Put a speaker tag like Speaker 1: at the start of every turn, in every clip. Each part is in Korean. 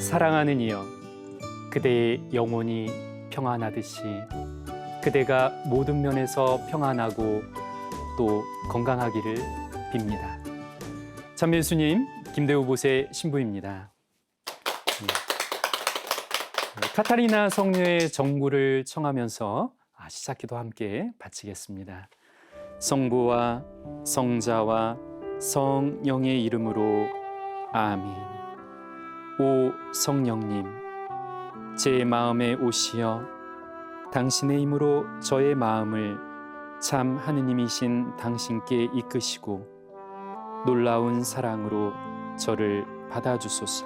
Speaker 1: 사랑하는 이여, 그대의 영혼이 평안하듯이 그대가 모든 면에서 평안하고 또 건강하기를 빕니다. 참 예수님, 김대우 보세 신부입니다. 카타리나 성녀의 정구를 청하면서 시작기도 함께 바치겠습니다. 성부와 성자와 성령의 이름으로 아멘. 오 성령님, 제 마음에 오시어 당신의 힘으로 저의 마음을 참 하느님이신 당신께 이끄시고 놀라운 사랑으로 저를 받아주소서.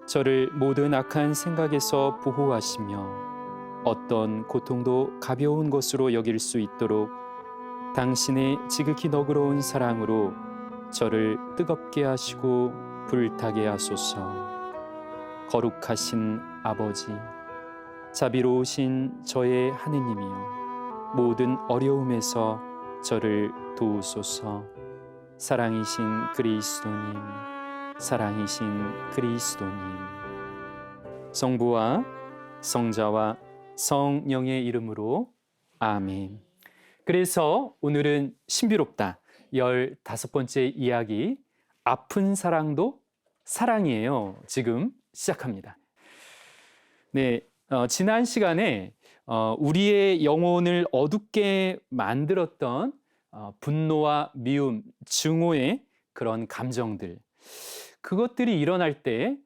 Speaker 1: 저를 모든 악한 생각에서 보호하시며 어떤 고통도 가벼운 것으로 여길 수 있도록 당신의 지극히 너그러운 사랑으로 저를 뜨겁게 하시고 불타게 하소서. 거룩하신 아버지, 자비로우신 저의 하느님이여, 모든 어려움에서 저를 도우소서. 사랑이신 그리스도님, 사랑이신 그리스도님. 성부와 성자와 성령의 이름으로 아멘. 그래서 오늘은 신비롭다 15번째 이야기, 아픈 사랑도 사랑이에요. 지금 시작합니다. 네, 지난 시간에 우리의 영혼을 어둡게 만들었던 분노와 미움, 증오의 그런 감정들, 그것들이 일어날 때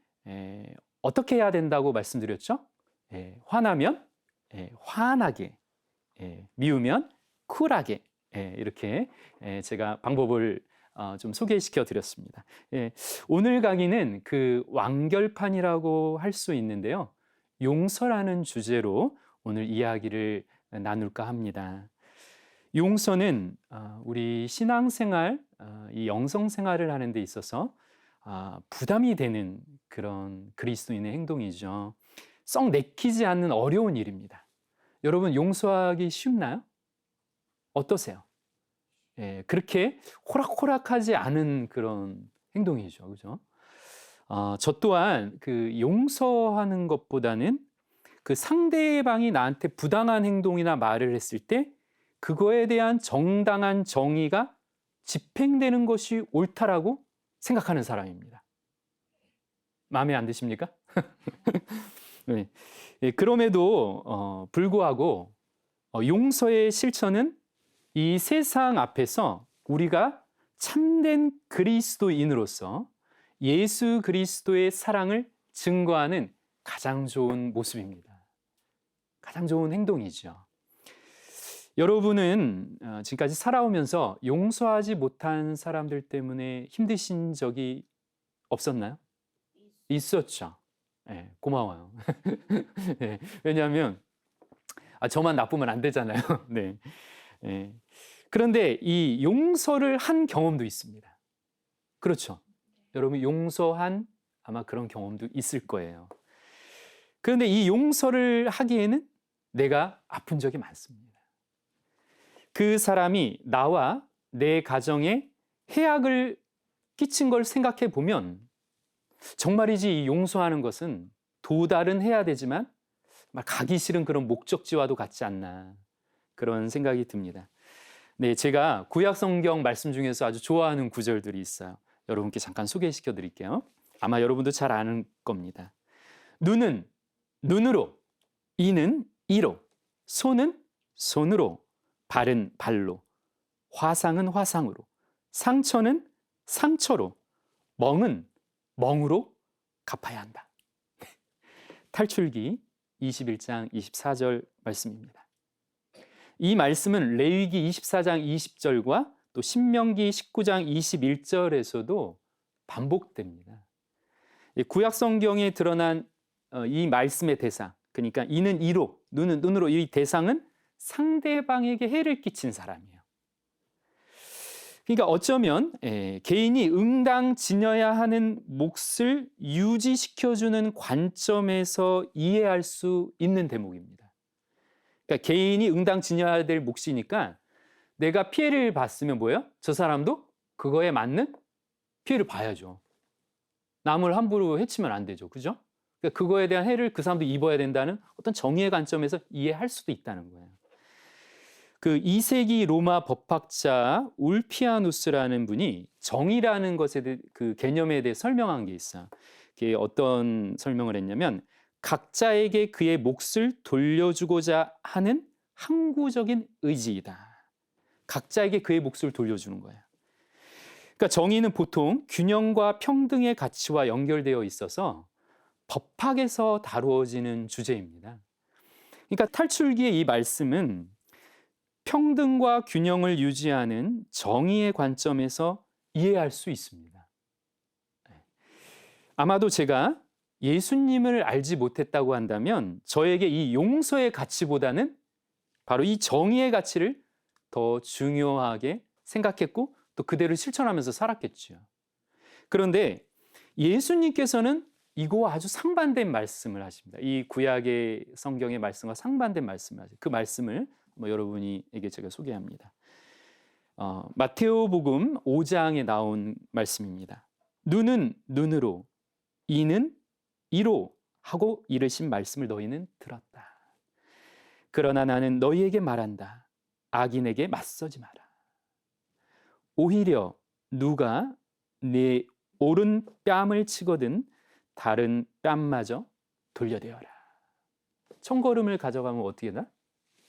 Speaker 1: 어떻게 해야 된다고 말씀드렸죠? 화나면 환하게, 미우면 쿨하게, 이렇게 제가 방법을 좀 소개시켜 드렸습니다. 오늘 강의는 그 완결판이라고 할 수 있는데요. 용서라는 주제로 오늘 이야기를 나눌까 합니다. 용서는 우리 신앙생활, 이 영성생활을 하는 데 있어서 부담이 되는 그런 그리스도인의 행동이죠. 썩 내키지 않는 어려운 일입니다. 여러분, 용서하기 쉽나요? 어떠세요? 그렇게 호락호락하지 않은 그런 행동이죠. 그죠? 저 또한 그 용서하는 것보다는 그 상대방이 나한테 부당한 행동이나 말을 했을 때 그거에 대한 정당한 정의가 집행되는 것이 옳다라고 생각하는 사람입니다. 마음에 안 드십니까? 네. 그럼에도 불구하고 용서의 실천은 이 세상 앞에서 우리가 참된 그리스도인으로서 예수 그리스도의 사랑을 증거하는 가장 좋은 모습입니다. 가장 좋은 행동이죠. 여러분은 지금까지 살아오면서 용서하지 못한 사람들 때문에 힘드신 적이 없었나요? 있었죠. 네, 고마워요. 네, 왜냐하면 저만 나쁘면 안 되잖아요. 네. 네. 그런데 이 용서를 한 경험도 있습니다. 그렇죠. 여러분 용서한 아마 그런 경험도 있을 거예요. 그런데 이 용서를 하기에는 내가 아픈 적이 많습니다. 그 사람이 나와 내 가정에 해악을 끼친 걸 생각해 보면 정말이지 이 용서하는 것은 도달은 해야 되지만 가기 싫은 그런 목적지와도 같지 않나, 그런 생각이 듭니다. 네, 제가 구약 성경 말씀 중에서 아주 좋아하는 구절들이 있어요. 여러분께 잠깐 소개시켜 드릴게요. 아마 여러분도 잘 아는 겁니다. 눈은 눈으로, 이는 이로, 손은 손으로, 발은 발로, 화상은 화상으로, 상처는 상처로, 멍은 멍으로 갚아야 한다. 탈출기 21장 24절 말씀입니다. 이 말씀은 레위기 24장 20절과 또 신명기 19장 21절에서도 반복됩니다. 구약 성경에 드러난 이 말씀의 대상, 그러니까 이는 이로, 눈은 눈으로, 이 대상은 상대방에게 해를 끼친 사람이에요. 그러니까 어쩌면 개인이 응당지녀야 하는 몫을 유지시켜주는 관점에서 이해할 수 있는 대목입니다. 그러니까 개인이 응당지녀야 될 몫이니까 내가 피해를 봤으면 뭐예요? 저 사람도 그거에 맞는 피해를 봐야죠. 남을 함부로 해치면 안 되죠. 그죠? 그러니까 그거에 대한 해를 그 사람도 입어야 된다는 어떤 정의의 관점에서 이해할 수도 있다는 거예요. 그 2세기 로마 법학자 울피아누스라는 분이 정의라는 것에 대해 그 개념에 대해 설명한 게 있어요. 그게 어떤 설명을 했냐면 각자에게 그의 몫을 돌려주고자 하는 항구적인 의지이다. 각자에게 그의 몫을 돌려주는 거예요. 그러니까 정의는 보통 균형과 평등의 가치와 연결되어 있어서 법학에서 다루어지는 주제입니다. 그러니까 탈출기의 이 말씀은 평등과 균형을 유지하는 정의의 관점에서 이해할 수 있습니다. 아마도 제가 예수님을 알지 못했다고 한다면 저에게 이 용서의 가치보다는 바로 이 정의의 가치를 더 중요하게 생각했고 또 그대로 실천하면서 살았겠죠. 그런데 예수님께서는 이거와 아주 상반된 말씀을 하십니다. 이 구약의 성경의 말씀과 상반된 말씀을 하십니다. 그 말씀을 여러분에게 제가 소개합니다. 마테오복음 5장에 나온 말씀입니다. 눈은 눈으로, 이는 이로 하고 이르신 말씀을 너희는 들었다. 그러나 나는 너희에게 말한다. 악인에게 맞서지 마라. 오히려 누가 내 오른 뺨을 치거든 다른 뺨마저 돌려대어라. 1000걸음을 가져가면 어떻게 되나?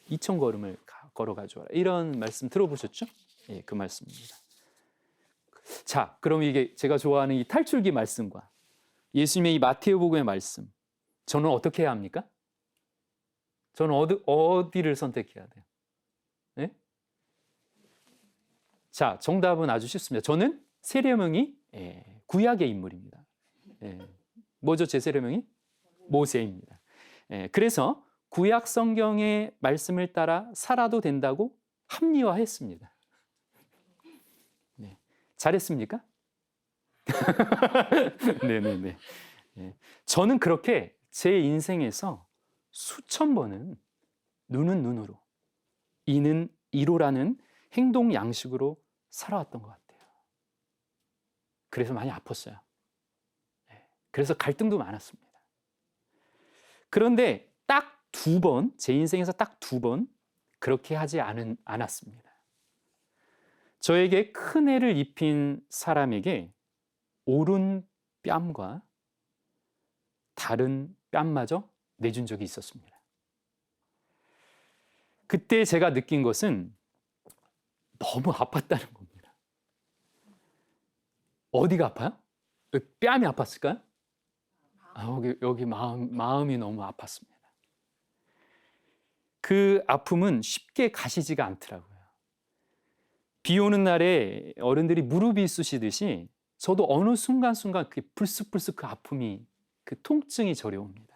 Speaker 1: 2000걸음을 걸어 가져와라. 이런 말씀 들어보셨죠? 예, 그 말씀입니다. 자, 그럼 이게 제가 좋아하는 이 탈출기 말씀과 예수님의 이 마테오복음의 말씀, 저는 어떻게 해야 합니까? 저는 어디를 선택해야 돼요? 네? 자, 정답은 아주 쉽습니다. 저는 세례명이 구약의 인물입니다. 뭐죠, 제 세례명이? 모세입니다. 그래서 구약 성경의 말씀을 따라 살아도 된다고 합리화했습니다. 네. 잘했습니까? 네네네. 저는 그렇게 제 인생에서 수천 번은 눈은 눈으로, 이는 이로라는 행동 양식으로 살아왔던 것 같아요. 그래서 많이 아팠어요. 그래서 갈등도 많았습니다. 그런데 딱 2번, 제 인생에서 딱 2번 그렇게 하지 않았습니다. 저에게 큰 해를 입힌 사람에게 오른 뺨과 다른 뺨마저 내준 적이 있었습니다. 그때 제가 느낀 것은 너무 아팠다는 겁니다. 어디가 아파요? 뺨이 아팠을까요? 여기 마음이 너무 아팠습니다. 그 아픔은 쉽게 가시지가 않더라고요. 비 오는 날에 어른들이 무릎이 쑤시듯이 저도 어느 순간순간 그 불쑥불쑥 그 아픔이, 그 통증이 저려옵니다.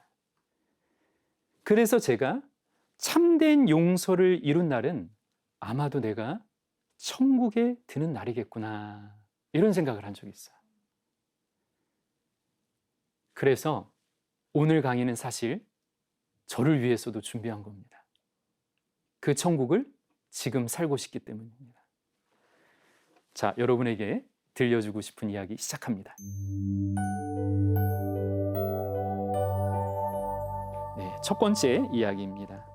Speaker 1: 그래서 제가 참된 용서를 이룬 날은 아마도 내가 천국에 드는 날이겠구나, 이런 생각을 한 적이 있어요. 그래서 오늘 강의는 사실 저를 위해서도 준비한 겁니다. 그 천국을 지금 살고 싶기 때문입니다. 자, 여러분에게 들려주고 싶은 이야기 시작합니다. 네, 첫 번째 이야기입니다.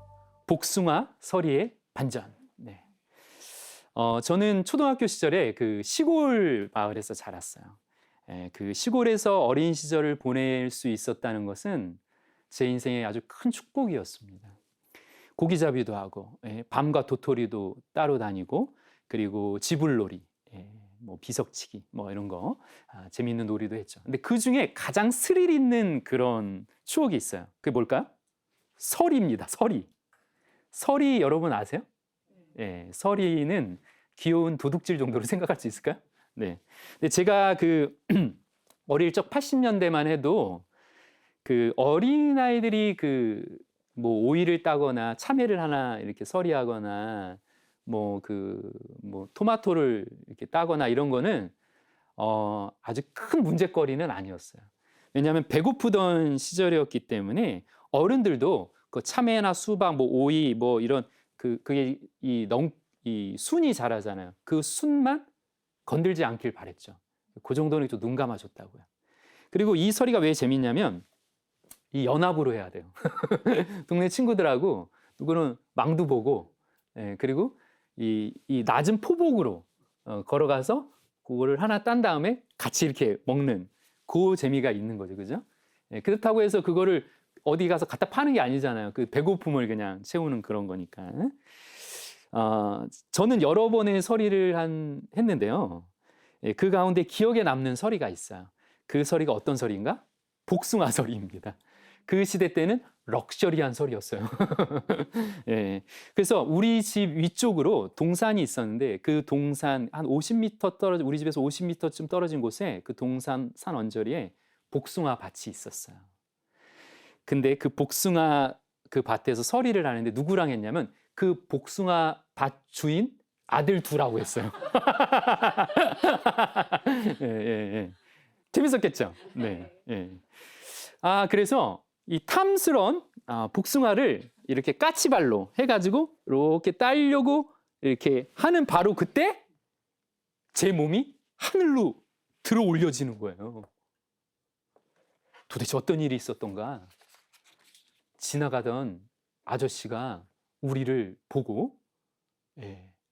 Speaker 1: 복숭아 서리의 반전. 네. 저는 초등학교 시절에 그 시골 마을에서 자랐어요. 그 시골에서 어린 시절을 보낼 수 있었다는 것은 제 인생의 아주 큰 축복이었습니다. 고기잡이도 하고, 밤과 도토리도 따로 다니고, 그리고 지불놀이, 뭐 비석치기, 뭐 이런 거, 재미있는 놀이도 했죠. 근데 그 중에 가장 스릴 있는 그런 추억이 있어요. 그게 뭘까요? 서리입니다. 서리. 서리 여러분 아세요? 서리는 귀여운 도둑질 정도로 생각할 수 있을까요? 네. 근데 제가 그 어릴 적 80년대만 해도 그 어린아이들이 그 뭐 오이를 따거나 참외를 하나 이렇게 서리하거나 뭐 토마토를 이렇게 따거나 이런 거는 아주 큰 문제거리는 아니었어요. 왜냐하면 배고프던 시절이었기 때문에 어른들도 그 참외나 수박, 뭐 오이, 뭐 이런 그게 이 순이 자라잖아요. 그 순만 건들지 않길 바랬죠. 그 정도는 좀 눈 감아줬다고요. 그리고 이 서리가 왜 재밌냐면 이 연합으로 해야 돼요. 동네 친구들하고 누구는 망도 보고, 그리고 이 낮은 포복으로 걸어가서 그거를 하나 딴 다음에 같이 이렇게 먹는 그 재미가 있는 거죠, 그죠? 그렇다고 해서 그거를 어디 가서 갖다 파는 게 아니잖아요. 그 배고픔을 그냥 채우는 그런 거니까. 저는 여러 번의 서리를 했는데요. 그 가운데 기억에 남는 서리가 있어요. 그 서리가 어떤 서리인가? 복숭아 서리입니다. 그 시대 때는 럭셔리한 서리였어요. 예. 그래서 우리 집 위쪽으로 동산이 있었는데 그 동산 한 50m 떨어진, 우리 집에서 50m쯤 떨어진 곳에 그 동산 산 언저리에 복숭아 밭이 있었어요. 근데 그 복숭아 그 밭에서 서리를 하는데 누구랑 했냐면 그 복숭아 밭 주인 아들 두라고 했어요. 예, 예, 예. 재밌었겠죠? 네. 예. 그래서 이 탐스러운 복숭아를 이렇게 까치발로 해가지고 이렇게 따려고 이렇게 하는 바로 그때 제 몸이 하늘로 들어 올려지는 거예요. 도대체 어떤 일이 있었던가? 지나가던 아저씨가 우리를 보고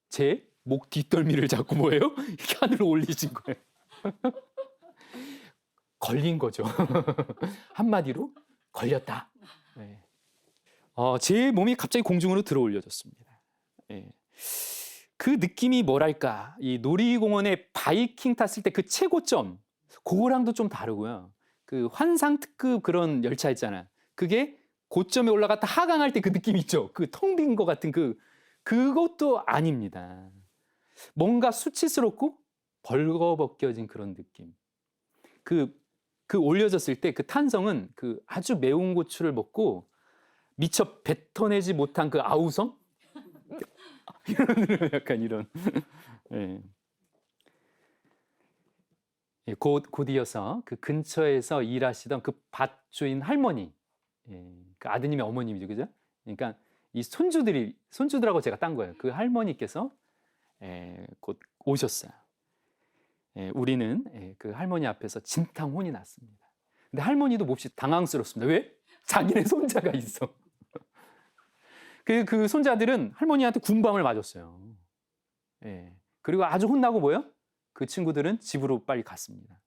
Speaker 1: 제 목 뒷덜미를 잡고 뭐예요? 이렇게 하늘로 올리신 거예요. 걸린 거죠. 한마디로 걸렸다. 제 몸이 갑자기 공중으로 들어 올려졌습니다. 그 느낌이 뭐랄까, 이 놀이공원에 바이킹 탔을 때 그 최고점, 그거랑도 좀 다르고요. 그 환상 특급 그런 열차 있잖아요. 그게 고점에 올라갔다 하강할 때 그 느낌 있죠. 그 텅 빈 것 같은 그것도 아닙니다. 뭔가 수치스럽고 벌거벗겨진 그런 느낌. 그 올려졌을 때 그 탄성은 그 아주 매운 고추를 먹고 미처 뱉어내지 못한 그 아우성? 이런 약간 이런. 곧 이어서 그 근처에서 일하시던 그 밭주인 할머니, 그 아드님의 어머님이죠, 그죠? 그러니까 이 손주들하고 제가 딴 거예요. 그 할머니께서 곧 오셨어요. 우리는 그 할머니 앞에서 진탕혼이 났습니다. 근데 할머니도 몹시 당황스럽습니다. 왜? 자기네 손자가 있어. 그 손자들은 할머니한테 군밤을 맞았어요. 그리고 아주 혼나고 뭐요? 그 친구들은 집으로 빨리 갔습니다.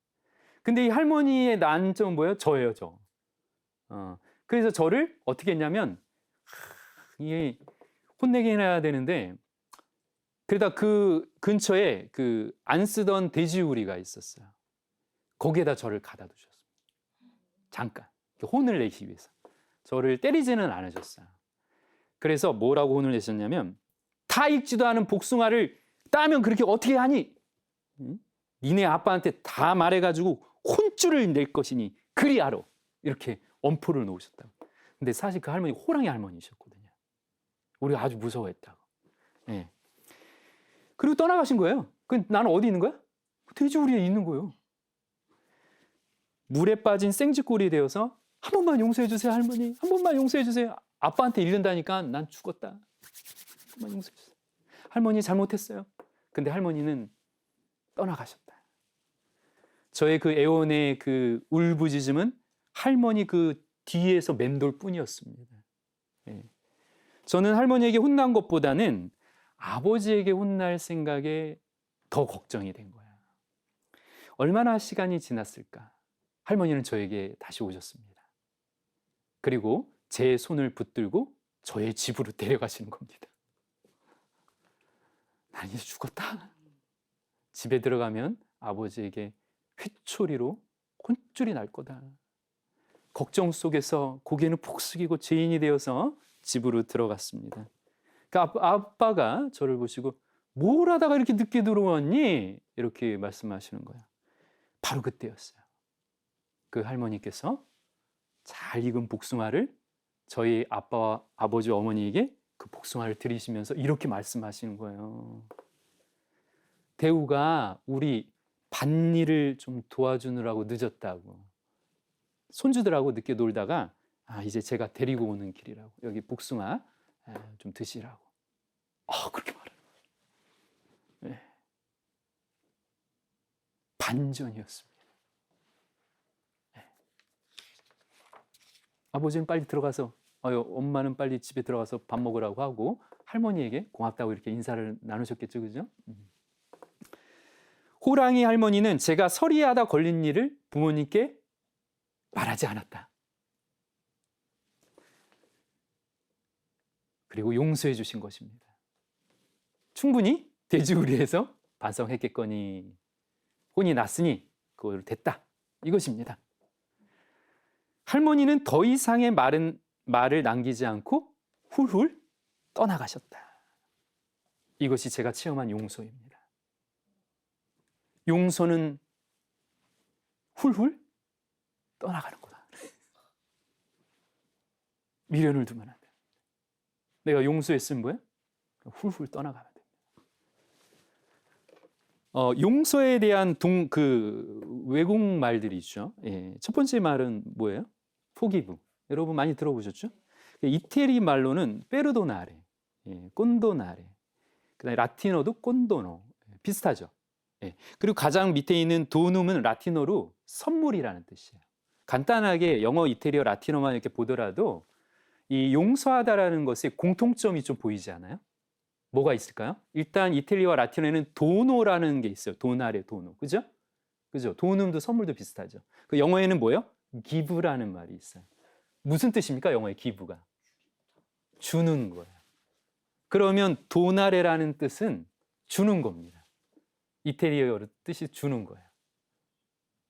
Speaker 1: 근데 이 할머니의 난점은 뭐예요? 저예요, 저. 그래서 저를 어떻게 했냐면, 이게 혼내긴 해야 되는데, 그러다 그 근처에 그 안 쓰던 돼지우리가 있었어요. 거기에다 저를 가다 두셨습니다. 잠깐. 혼을 내기 위해서. 저를 때리지는 않으셨어요. 그래서 뭐라고 혼을 내셨냐면, 다 익지도 않은 복숭아를 따면 그렇게 어떻게 하니? 니네 아빠한테 다 말해가지고 혼쭐을 낼 것이니 그리 알아. 이렇게 엄포를 놓으셨다고. 근데 사실 그 할머니 호랑이 할머니셨거든요. 우리가 아주 무서워했다고. 그리고 떠나가신 거예요. 나는 어디 있는 거야? 돼지우리에 있는 거예요. 물에 빠진 생쥐꼴이 되어서 한 번만 용서해 주세요, 할머니. 한 번만 용서해 주세요. 아빠한테 이른다니까 난 죽었다. 한 번만 용서해 주세요. 할머니 잘못했어요. 근데 할머니는 떠나가셨다. 저의 그 애원의 그 울부짖음은 할머니 그 뒤에서 맴돌 뿐이었습니다. 저는 할머니에게 혼난 것보다는 아버지에게 혼날 생각에 더 걱정이 된 거야. 얼마나 시간이 지났을까? 할머니는 저에게 다시 오셨습니다. 그리고 제 손을 붙들고 저의 집으로 데려가시는 겁니다. 난 이제 죽었다. 집에 들어가면 아버지에게 회초리로 혼쭐이 날 거다. 걱정 속에서 고개는 푹 숙이고 죄인이 되어서 집으로 들어갔습니다. 그러니까 아빠가 저를 보시고 뭘 하다가 이렇게 늦게 들어왔니? 이렇게 말씀하시는 거예요. 바로 그때였어요. 그 할머니께서 잘 익은 복숭아를 저희 아빠와 아버지 어머니에게 그 복숭아를 드리시면서 이렇게 말씀하시는 거예요. 대우가 우리 밭일을 좀 도와주느라고 늦었다고. 손주들하고 늦게 놀다가 이제 제가 데리고 오는 길이라고. 여기 복숭아 좀 드시라고. 그렇게 말해요. 반전이었습니다. 아버지는 빨리 들어가서 엄마는 빨리 집에 들어가서 밥 먹으라고 하고 할머니에게 고맙다고 이렇게 인사를 나누셨겠죠, 그죠? 호랑이 할머니는 제가 서리하다 걸린 일을 부모님께 말하지 않았다. 그리고 용서해 주신 것입니다. 충분히 돼지우리에서 반성했겠거니 혼이 났으니 그걸 됐다. 이것입니다. 할머니는 더 이상의 말을 남기지 않고 훌훌 떠나가셨다. 이것이 제가 체험한 용서입니다. 용서는 훌훌 떠나가는 거다. 미련을 두면 안 돼. 내가 용서했으면 뭐야? 훌훌 떠나가면 돼. 용서에 대한 외국 말들이 있죠. 예, 첫 번째 말은 뭐예요? 포기브. 여러분 많이 들어보셨죠? 이태리 말로는 페르도나레, 꼰도나레. 그다음에 라틴어도 꼰도노. 비슷하죠. 예. 그리고 가장 밑에 있는 도눔은 라틴어로 선물이라는 뜻이에요. 간단하게 영어, 이태리어, 라틴어만 이렇게 보더라도 이 용서하다라는 것에 공통점이 좀 보이지 않아요? 뭐가 있을까요? 일단 이태리와 라틴어에는 도노라는 게 있어요. 도나레, 도노. 그죠? 그죠? 도눔도 선물도 비슷하죠. 그 영어에는 뭐예요? give라는 말이 있어요. 무슨 뜻입니까? 영어의 give가? 주는 거예요. 그러면 도나레라는 뜻은 주는 겁니다. 이태리어 뜻이 주는 거예요.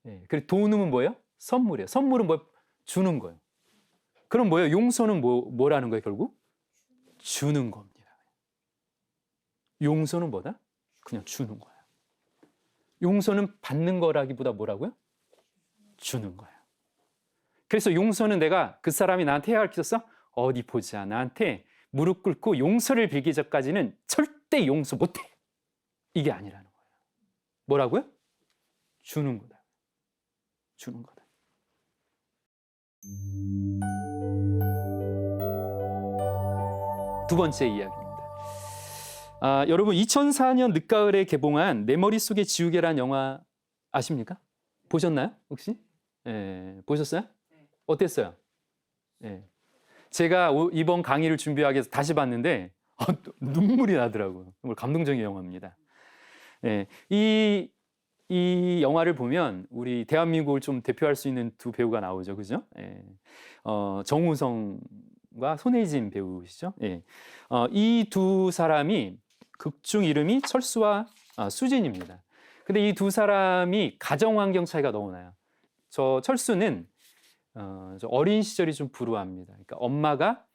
Speaker 1: 예. 그리고 도눔은 뭐예요? 선물이에요. 선물은 뭐 주는 거예요. 그럼 뭐예요? 용서는 뭐라는 거예요, 결국? 주는 겁니다. 용서는 뭐다? 그냥 주는 거예요. 용서는 받는 거라기보다 뭐라고요? 주는 거예요. 그래서 용서는 내가 그 사람이 나한테 해야 할 게 있었어? 어디 보자. 나한테 무릎 꿇고 용서를 빌기 전까지는 절대 용서 못해. 이게 아니라는 거예요. 뭐라고요? 주는 거다. 주는 거다. 두 번째 이야기입니다. 여러분 2004년 늦가을에 개봉한 내 머릿속의 지우개란 영화 아십니까? 보셨나요? 혹시? 예, 보셨어요? 어땠어요? 예. 제가 이번 강의를 준비하기 위해서 다시 봤는데 눈물이 나더라고요. 정말 감동적인 영화입니다. 예, 이 영화를 보면 우리 대한민국을 좀 대표할 수 있는 두 배우가 나오죠, 그죠? 예. 정우성과 손예진 배우시죠. 예. 이 두 사람이 극중 이름이 철수와 수진입니다. 근데 이 두 사람이 가정 환경 차이가 너무 나요. 저 철수는 어린 시절이 좀 불우합니다. 그러니까 엄마가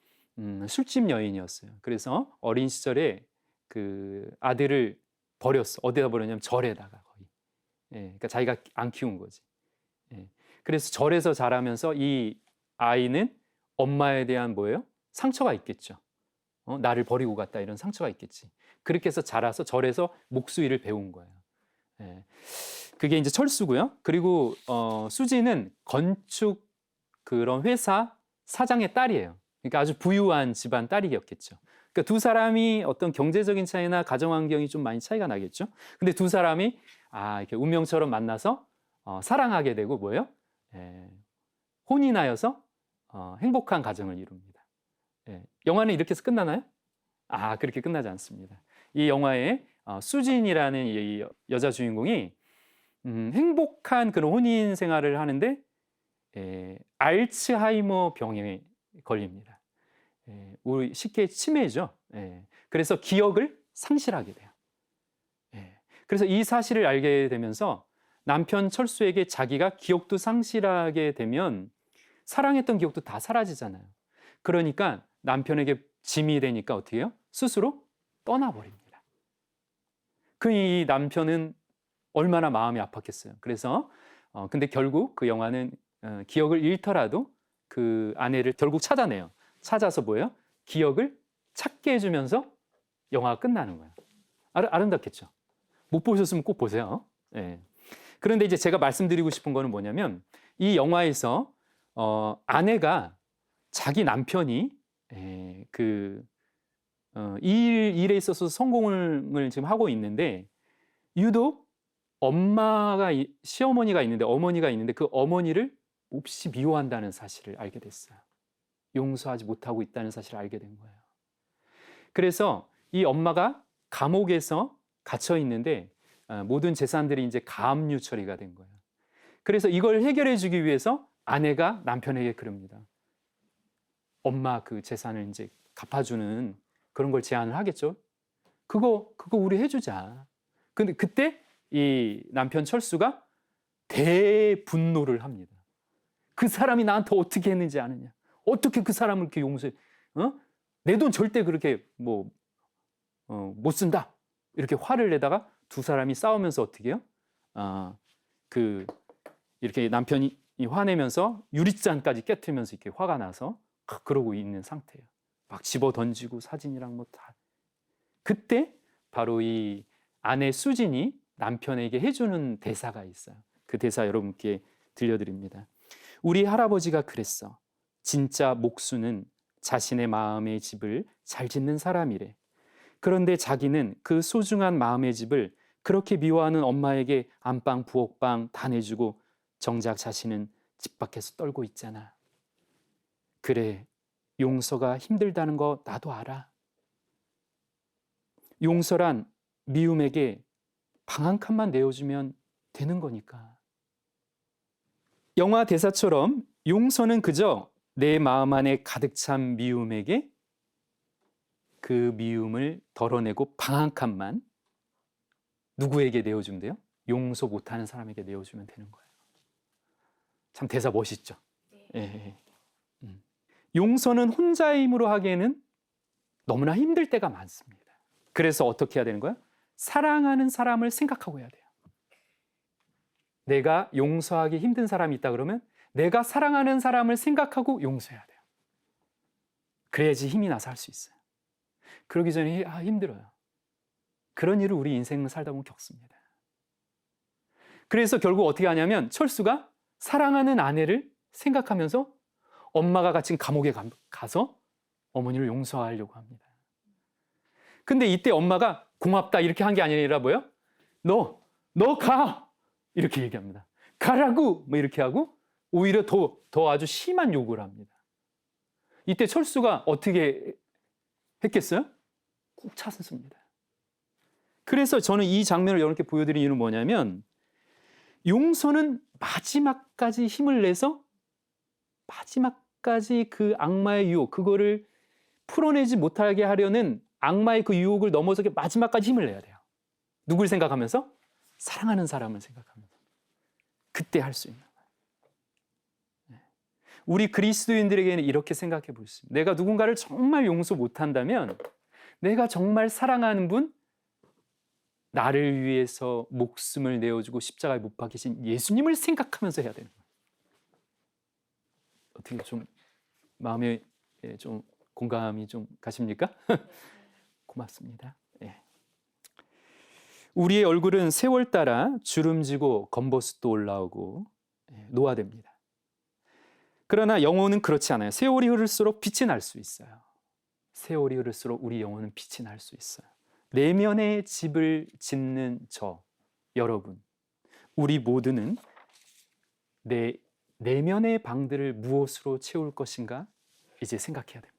Speaker 1: 술집 여인이었어요. 그래서 어린 시절에 그 아들을 버렸어. 어디다 버렸냐면 절에다가 거의. 예, 그러니까 자기가 안 키운 거지. 예, 그래서 절에서 자라면서 이 아이는 엄마에 대한 뭐예요? 상처가 있겠죠. 나를 버리고 갔다 이런 상처가 있겠지. 그렇게 해서 자라서 절에서 목수일을 배운 거예요. 예, 그게 이제 철수고요. 그리고 수지는 건축 그런 회사 사장의 딸이에요. 그러니까 아주 부유한 집안 딸이었겠죠. 그러니까 두 사람이 어떤 경제적인 차이나 가정 환경이 좀 많이 차이가 나겠죠. 근데 두 사람이 이렇게 운명처럼 만나서 사랑하게 되고 뭐예요? 혼인하여서 행복한 가정을 이룹니다. 영화는 이렇게 해서 끝나나요? 그렇게 끝나지 않습니다. 이 영화에 수진이라는 이 여자 주인공이 행복한 그런 혼인 생활을 하는데 알츠하이머 병에 걸립니다. 우리 쉽게 치매죠. 그래서 기억을 상실하게 돼요. 그래서 이 사실을 알게 되면서 남편 철수에게 자기가 기억도 상실하게 되면 사랑했던 기억도 다 사라지잖아요. 그러니까 남편에게 짐이 되니까 어떻게 해요? 스스로 떠나버립니다. 이 남편은 얼마나 마음이 아팠겠어요. 그래서 근데 결국 그 영화는 기억을 잃더라도 그 아내를 결국 찾아내요. 찾아서 뭐예요? 기억을 찾게 해주면서 영화가 끝나는 거예요. 아름답겠죠? 못 보셨으면 꼭 보세요. 그런데 이제 제가 말씀드리고 싶은 거는 뭐냐면 이 영화에서 아내가 자기 남편이 일에 있어서 성공을 지금 하고 있는데 유독 시어머니가 있는데 어머니가 있는데 그 어머니를 몹시 미워한다는 사실을 알게 됐어요. 용서하지 못하고 있다는 사실을 알게 된 거예요. 그래서 이 엄마가 감옥에서 갇혀 있는데 모든 재산들이 이제 가압류 처리가 된 거예요. 그래서 이걸 해결해 주기 위해서 아내가 남편에게 그럽니다. 엄마 그 재산을 이제 갚아주는 그런 걸 제안을 하겠죠. 그거 우리 해주자. 근데 그때 이 남편 철수가 대분노를 합니다. 그 사람이 나한테 어떻게 했는지 아느냐? 어떻게 그 사람을 이렇게 용서해? 내 돈 절대 그렇게 못 쓴다. 이렇게 화를 내다가 두 사람이 싸우면서 어떻게 해요? 이렇게 남편이 화내면서 유리잔까지 깨트리면서 이렇게 화가 나서 그러고 있는 상태예요. 막 집어 던지고 사진이랑 뭐 다. 그때 바로 이 아내 수진이 남편에게 해주는 대사가 있어요. 그 대사 여러분께 들려드립니다. 우리 할아버지가 그랬어. 진짜 목수는 자신의 마음의 집을 잘 짓는 사람이래. 그런데 자기는 그 소중한 마음의 집을 그렇게 미워하는 엄마에게 안방 부엌방 다 내주고 정작 자신은 집 밖에서 떨고 있잖아. 그래, 용서가 힘들다는 거 나도 알아. 용서란 미움에게 방 한 칸만 내어주면 되는 거니까. 영화 대사처럼 용서는 그저 내 마음 안에 가득 찬 미움에게 그 미움을 덜어내고 방 한 칸만 누구에게 내어주면 돼요? 용서 못하는 사람에게 내어주면 되는 거예요. 참 대사 멋있죠? 예. 용서는 혼자의 힘으로 하기에는 너무나 힘들 때가 많습니다. 그래서 어떻게 해야 되는 거야? 사랑하는 사람을 생각하고 해야 돼요. 내가 용서하기 힘든 사람이 있다 그러면 내가 사랑하는 사람을 생각하고 용서해야 돼요. 그래야지 힘이 나서 할 수 있어요. 그러기 전에 힘들어요. 그런 일을 우리 인생을 살다 보면 겪습니다. 그래서 결국 어떻게 하냐면 철수가 사랑하는 아내를 생각하면서 엄마가 갇힌 감옥에 가서 어머니를 용서하려고 합니다. 근데 이때 엄마가 고맙다 이렇게 한 게 아니라 뭐예요? 너 가! 이렇게 얘기합니다. 가라고! 뭐 이렇게 하고 오히려 더 아주 심한 요구를 합니다. 이때 철수가 어떻게 했겠어요? 꾹 참습니다. 그래서 저는 이 장면을 여러분께 보여드린 이유는 뭐냐면 용서는 마지막까지 힘을 내서 마지막까지 그 악마의 유혹, 그거를 풀어내지 못하게 하려는 악마의 그 유혹을 넘어서게 마지막까지 힘을 내야 돼요. 누굴 생각하면서? 사랑하는 사람을 생각하면서. 그때 할 수 있는 거예요. 우리 그리스도인들에게는 이렇게 생각해 볼 수 있습니다. 내가 누군가를 정말 용서 못한다면 내가 정말 사랑하는 분, 나를 위해서 목숨을 내어주고 십자가에 못 박히신 예수님을 생각하면서 해야 되는 거예요. 어떻게 좀 마음에 좀 공감이 좀 가십니까? 고맙습니다. 예. 우리의 얼굴은 세월 따라 주름지고 검버섯도 올라오고 노화됩니다. 그러나 영혼은 그렇지 않아요. 세월이 흐를수록 빛이 날 수 있어요. 세월이 흐를수록 우리 영혼은 빛이 날 수 있어요. 내면의 집을 짓는 여러분, 우리 모두는 내 내면의 방들을 무엇으로 채울 것인가 이제 생각해야 됩니다.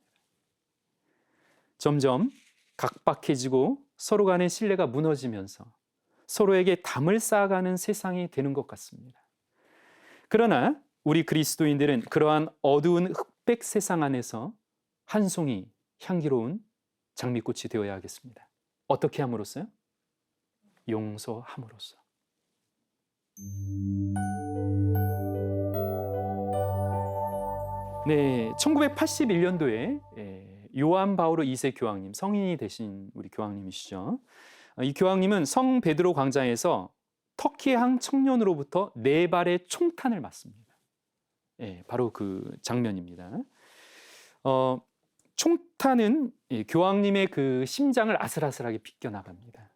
Speaker 1: 점점 각박해지고 서로 간의 신뢰가 무너지면서 서로에게 담을 쌓아가는 세상이 되는 것 같습니다. 그러나 우리 그리스도인들은 그러한 어두운 흑백 세상 안에서 한 송이 향기로운 장미꽃이 되어야 하겠습니다. 어떻게 함으로써요? 용서함으로써. 네, 1981년도에 요한 바오로 2세 교황님, 성인이 되신 우리 교황님이시죠. 이 교황님은 성 베드로 광장에서 터키항 청년으로부터 4발의 총탄을 맞습니다. 바로 그 장면입니다. 총탄은 교황님의 그 심장을 아슬아슬하게 빗겨나갑니다.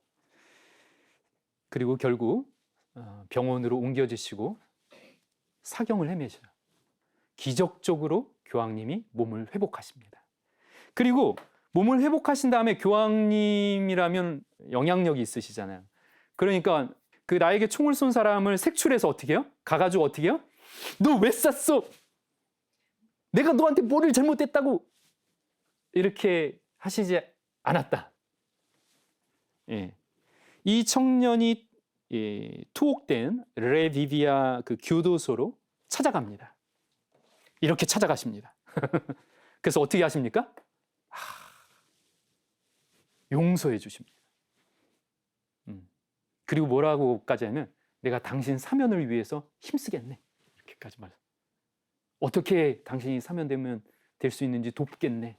Speaker 1: 그리고 결국 병원으로 옮겨지시고 사경을 헤매셔요. 기적적으로 교황님이 몸을 회복하십니다. 그리고 몸을 회복하신 다음에 교황님이라면 영향력이 있으시잖아요. 그러니까 그 나에게 총을 쏜 사람을 색출해서 어떻게 해요? 가가지고 어떻게 해요? 너 왜 쐈어? 내가 너한테 뭐를 잘못했다고 이렇게 하시지 않았다. 예. 이 청년이 투옥된 레비비아 그 교도소로 찾아갑니다. 이렇게 찾아가십니다. 그래서 어떻게 하십니까? 용서해 주십니다. 그리고 뭐라고까지 하면 내가 당신 사면을 위해서 힘쓰겠네. 이렇게까지 말해요. 어떻게 당신이 사면되면 될 수 있는지 돕겠네.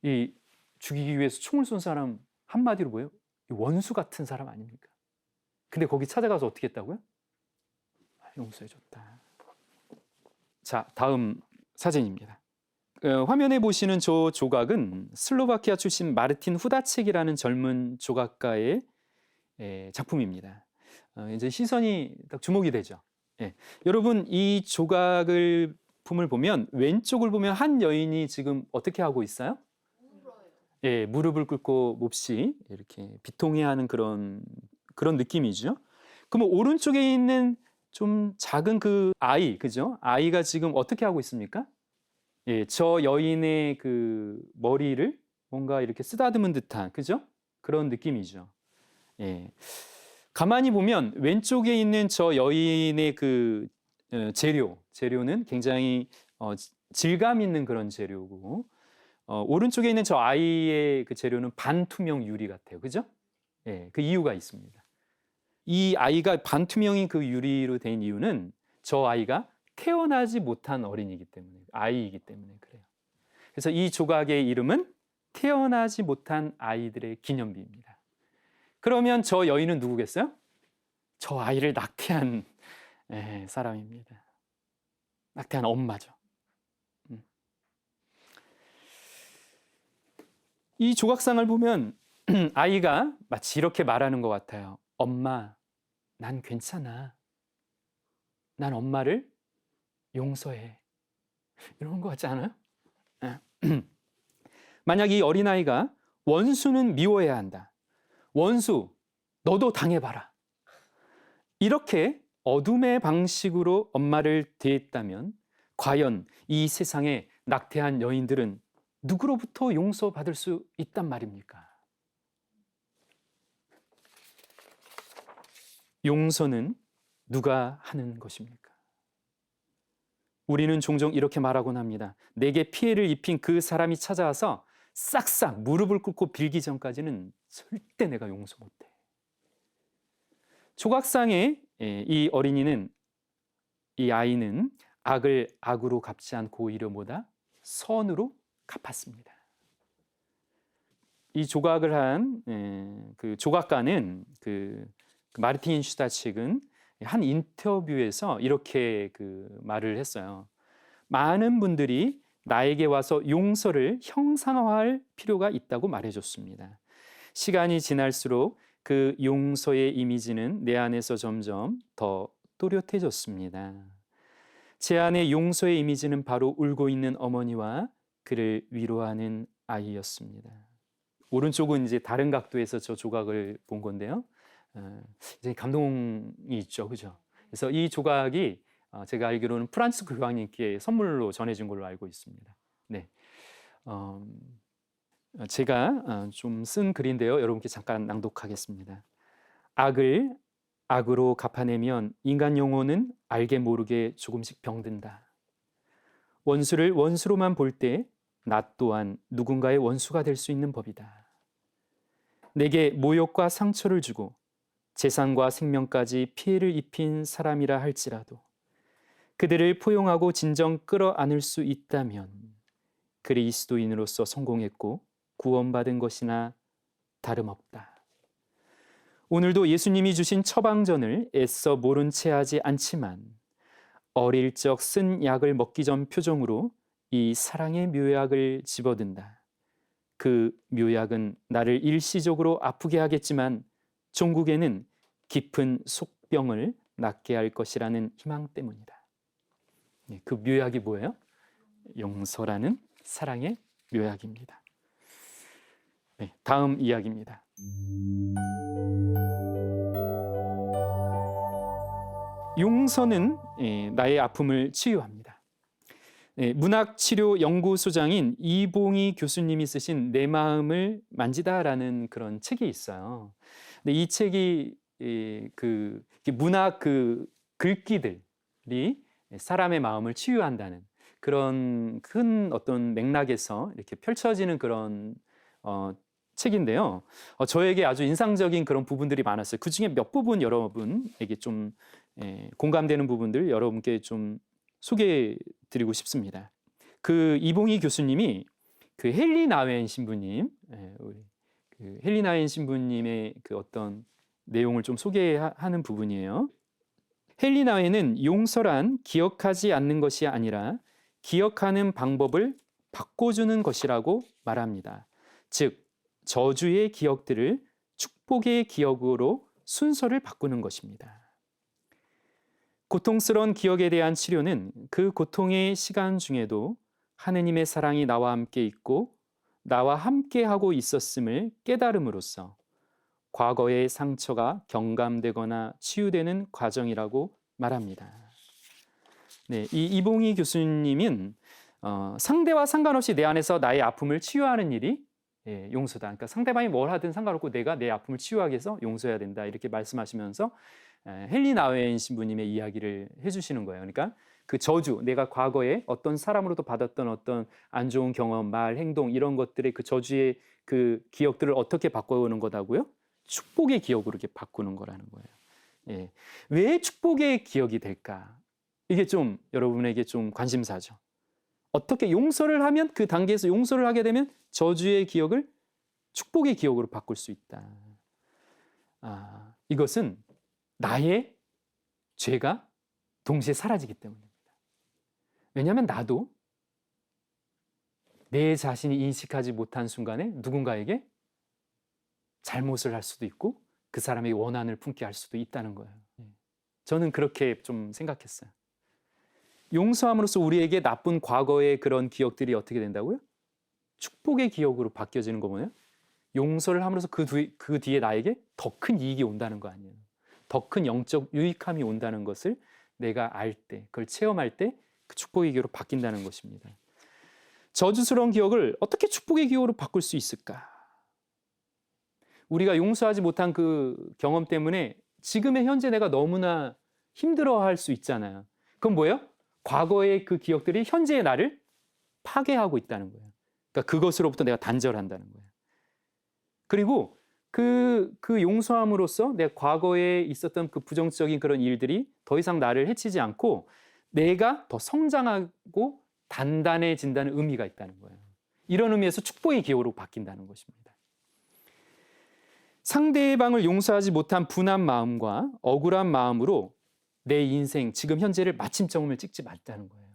Speaker 1: 이 죽이기 위해서 총을 쏜 사람 한마디로 뭐예요? 원수 같은 사람 아닙니까? 근데 거기 찾아가서 어떻게 했다고요? 용서해 줬다. 자, 다음 사진입니다. 화면에 보시는 저 조각은 슬로바키아 출신 마르틴 후다첵이라는 젊은 조각가의 작품입니다. 이제 시선이 딱 주목이 되죠. 예. 여러분 이 조각을 품을 보면 왼쪽을 보면 한 여인이 지금 어떻게 하고 있어요? 예, 무릎을 꿇고 몹시 이렇게 비통해하는 그런 느낌이죠. 그러면 오른쪽에 있는 좀 작은 그 아이, 그죠? 아이가 지금 어떻게 하고 있습니까? 예, 저 여인의 그 머리를 뭔가 이렇게 쓰다듬은 듯한, 그죠? 그런 느낌이죠. 예. 가만히 보면 왼쪽에 있는 저 여인의 그 재료는 굉장히 질감 있는 그런 재료고, 오른쪽에 있는 저 아이의 그 재료는 반투명 유리 같아요. 그죠? 예, 그 이유가 있습니다. 이 아이가 반투명인 그 유리로 된 이유는 저 아이가 태어나지 못한 어린이기 때문에, 아이이기 때문에 그래요. 그래서 이 조각의 이름은 태어나지 못한 아이들의 기념비입니다. 그러면 저 여인은 누구겠어요? 저 아이를 낙태한 사람입니다. 낙태한 엄마죠. 이 조각상을 보면 아이가 마치 이렇게 말하는 것 같아요. 엄마, 난 괜찮아. 난 엄마를 용서해. 이런 것 같지 않아요? 만약 이 어린아이가 원수는 미워해야 한다. 원수, 너도 당해봐라. 이렇게 어둠의 방식으로 엄마를 대했다면 과연 이 세상에 낙태한 여인들은 누구로부터 용서받을 수 있단 말입니까? 용서는 누가 하는 것입니까? 우리는 종종 이렇게 말하곤 합니다. 내게 피해를 입힌 그 사람이 찾아와서 싹싹 무릎을 꿇고 빌기 전까지는 절대 내가 용서 못해. 조각상의 이 어린이는, 이 아이는 악을 악으로 갚지 않고 오히려 뭐다? 선으로 갚았습니다. 이 조각을 한 그 조각가는 그 마르틴 슈타첵은 한 인터뷰에서 이렇게 그 말을 했어요. 많은 분들이 나에게 와서 용서를 형상화할 필요가 있다고 말해줬습니다. 시간이 지날수록 그 용서의 이미지는 내 안에서 점점 더 또렷해졌습니다. 제 안의 용서의 이미지는 바로 울고 있는 어머니와 그를 위로하는 아이였습니다. 오른쪽은 이제 다른 각도에서 저 조각을 본 건데요. 이제 감동이 있죠, 그죠? 그래서 이 조각이 제가 알기로는 프란츠 교황님께 선물로 전해진 걸로 알고 있습니다. 네, 제가 좀 쓴 글인데요. 여러분께 잠깐 낭독하겠습니다. 악을 악으로 갚아내면 인간 영혼은 알게 모르게 조금씩 병든다. 원수를 원수로만 볼 때 나 또한 누군가의 원수가 될 수 있는 법이다. 내게 모욕과 상처를 주고 재산과 생명까지 피해를 입힌 사람이라 할지라도 그들을 포용하고 진정 끌어안을 수 있다면 그리스도인으로서 성공했고 구원받은 것이나 다름없다. 오늘도 예수님이 주신 처방전을 애써 모른 채 하지 않지만 어릴 적 쓴 약을 먹기 전 표정으로 이 사랑의 묘약을 집어든다. 그 묘약은 나를 일시적으로 아프게 하겠지만 종국에는 깊은 속병을 낫게 할 것이라는 희망 때문이다. 그 묘약이 뭐예요? 용서라는 사랑의 묘약입니다. 네, 다음 이야기입니다. 용서는 나의 아픔을 치유합니다. 네, 문학치료연구소장인 이봉희 교수님이 쓰신 내 마음을 만지다라는 그런 책이 있어요. 근데 이 책이 문학 글귀들이 사람의 마음을 치유한다는 그런 큰 어떤 맥락에서 이렇게 펼쳐지는 그런 책인데요. 저에게 아주 인상적인 그런 부분들이 많았어요. 그 중에 몇 부분 여러분에게 좀 공감되는 부분들 여러분께 좀 소개해드리고 싶습니다. 그 이봉희 교수님이 그 헨리 나웬 신부님, 우리 그 헨리 나웬 신부님의 그 어떤 내용을 좀 소개하는 부분이에요. 헨리 나웬은 용서란 기억하지 않는 것이 아니라 기억하는 방법을 바꿔주는 것이라고 말합니다. 즉, 저주의 기억들을 축복의 기억으로 순서를 바꾸는 것입니다. 고통스러운 기억에 대한 치료는 그 고통의 시간 중에도 하느님의 사랑이 나와 함께 있고 나와 함께 하고 있었음을 깨달음으로써 과거의 상처가 경감되거나 치유되는 과정이라고 말합니다. 네, 이 이봉희 교수님은 상대와 상관없이 내 안에서 나의 아픔을 치유하는 일이 용서다. 그러니까 상대방이 뭘 하든 상관없고 내가 내 아픔을 치유하기 위해서 용서해야 된다. 이렇게 말씀하시면서 헨리 나웬 신부님의 이야기를 해주시는 거예요. 그러니까 그 저주, 내가 과거에 어떤 사람으로부터 받았던 어떤 안 좋은 경험, 말, 행동 이런 것들의 그 저주의 그 기억들을 어떻게 바꿔오는 거다고요? 축복의 기억으로 이렇게 바꾸는 거라는 거예요. 예. 왜 축복의 기억이 될까? 이게 좀 여러분에게 좀 관심사죠. 어떻게 용서를 하면 그 단계에서 용서를 하게 되면 저주의 기억을 축복의 기억으로 바꿀 수 있다. 이것은 나의 죄가 동시에 사라지기 때문입니다. 왜냐하면 나도 내 자신이 인식하지 못한 순간에 누군가에게 잘못을 할 수도 있고 그 사람에게 원한을 품게 할 수도 있다는 거예요. 저는 그렇게 좀 생각했어요. 용서함으로써 우리에게 나쁜 과거의 그런 기억들이 어떻게 된다고요? 축복의 기억으로 바뀌어지는 거 뭐예요? 용서를 함으로써 그 뒤에 나에게 더 큰 이익이 온다는 거 아니에요. 더 큰 영적 유익함이 온다는 것을 내가 알 때, 그걸 체험할 때 그 축복의 기억으로 바뀐다는 것입니다. 저주스러운 기억을 어떻게 축복의 기억으로 바꿀 수 있을까? 우리가 용서하지 못한 그 경험 때문에 지금의 현재 내가 너무나 힘들어할 수 있잖아요. 그건 뭐예요? 과거의 그 기억들이 현재의 나를 파괴하고 있다는 거예요. 그러니까 그것으로부터 내가 단절한다는 거예요. 그리고 그 용서함으로써 내 과거에 있었던 그 부정적인 그런 일들이 더 이상 나를 해치지 않고 내가 더 성장하고 단단해진다는 의미가 있다는 거예요. 이런 의미에서 축복의 기억으로 바뀐다는 것입니다. 상대방을 용서하지 못한 분한 마음과 억울한 마음으로 내 인생, 지금 현재를 마침점을 찍지 말자는 거예요.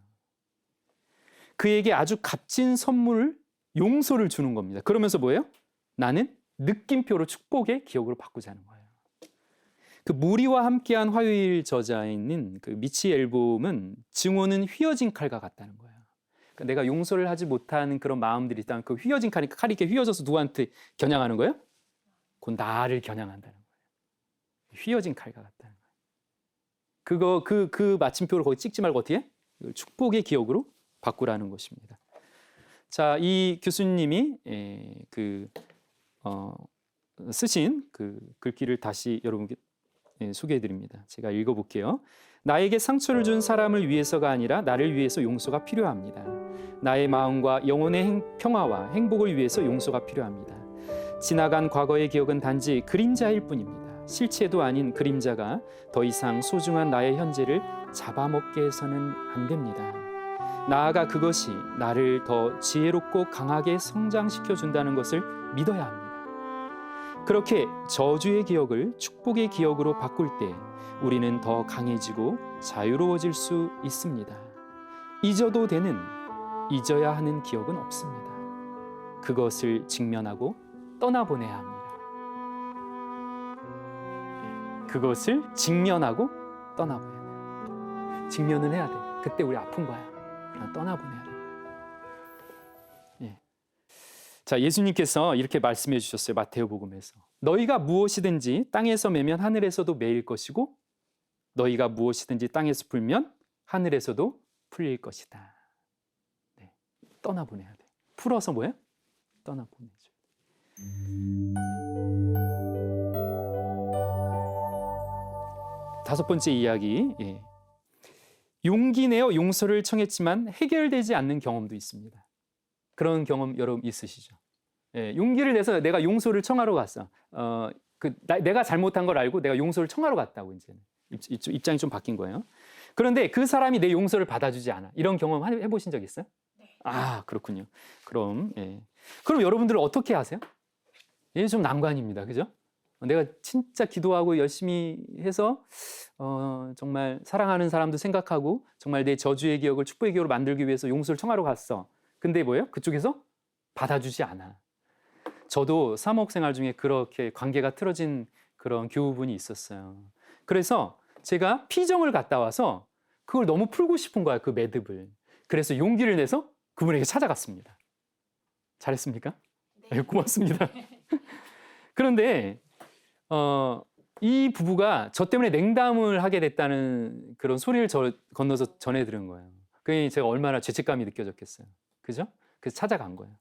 Speaker 1: 그에게 아주 값진 선물, 용서를 주는 겁니다. 그러면서 뭐예요? 나는 느낌표로 축복의 기억으로 바꾸자는 거예요. 그 무리와 함께한 화요일 저자에 있는 그 미치 앨범은 증오는 휘어진 칼과 같다는 거예요. 그러니까 내가 용서를 하지 못하는 그런 마음들이 있다면 그 휘어진 칼이 이렇게 휘어져서 누구한테 겨냥하는 거예요? 그 나를 겨냥한다는 거예요. 휘어진 칼과 같다는 거예요. 그 마침표를 거기 찍지 말고 어떻게 해? 축복의 기억으로 바꾸라는 것입니다. 자, 이 교수님이 쓰신 그 글귀를 다시 여러분께 소개해드립니다. 제가 읽어볼게요. 나에게 상처를 준 사람을 위해서가 아니라 나를 위해서 용서가 필요합니다. 나의 마음과 영혼의 평화와 행복을 위해서 용서가 필요합니다. 지나간 과거의 기억은 단지 그림자일 뿐입니다. 실체도 아닌 그림자가 더 이상 소중한 나의 현재를 잡아먹게 해서는 안 됩니다. 나아가 그것이 나를 더 지혜롭고 강하게 성장시켜 준다는 것을 믿어야 합니다. 그렇게 저주의 기억을 축복의 기억으로 바꿀 때 우리는 더 강해지고 자유로워질 수 있습니다. 잊어도 되는, 잊어야 하는 기억은 없습니다. 그것을 직면하고 떠나보내야 합니다. 그것을 직면하고 떠나보내야 돼요. 직면은 해야 돼. 그때 우리 아픈 거야. 그러나 떠나보내야 돼. 자, 예수님께서 이렇게 말씀해 주셨어요. 마태오복음에서. 너희가 무엇이든지 땅에서 매면 하늘에서도 매일 것이고 너희가 무엇이든지 땅에서 풀면 하늘에서도 풀릴 것이다. 떠나보내야 돼. 풀어서 뭐예요? 떠나보내죠. 다섯 번째 이야기. 용기 내어 용서를 청했지만 해결되지 않는 경험도 있습니다. 그런 경험 여러분 있으시죠? 용기를 내서 내가 용서를 청하러 갔어. 내가 잘못한 걸 알고 내가 용서를 청하러 갔다고 이제는 입장이 좀 바뀐 거예요. 그런데 그 사람이 내 용서를 받아주지 않아. 이런 경험 해보신 적 있어요?
Speaker 2: 네.
Speaker 1: 아, 그렇군요. 그럼 여러분들은 어떻게 하세요? 이게 좀 난관입니다. 그죠? 내가 진짜 기도하고 열심히 해서 정말 사랑하는 사람도 생각하고 정말 내 저주의 기억을 축복의 기억으로 만들기 위해서 용서를 청하러 갔어. 근데 뭐예요? 그쪽에서 받아주지 않아. 저도 사목 생활 중에 그렇게 관계가 틀어진 그런 교우분이 있었어요. 그래서 제가 피정을 갔다 와서 그걸 너무 풀고 싶은 거야, 그 매듭을. 그래서 용기를 내서 그분에게 찾아갔습니다. 잘했습니까? 네, 고맙습니다. 그런데 이 부부가 저 때문에 냉담을 하게 됐다는 그런 소리를 건너서 전해 들은 거예요. 그게 제가 얼마나 죄책감이 느껴졌겠어요. 그죠? 그래서 찾아간 거예요.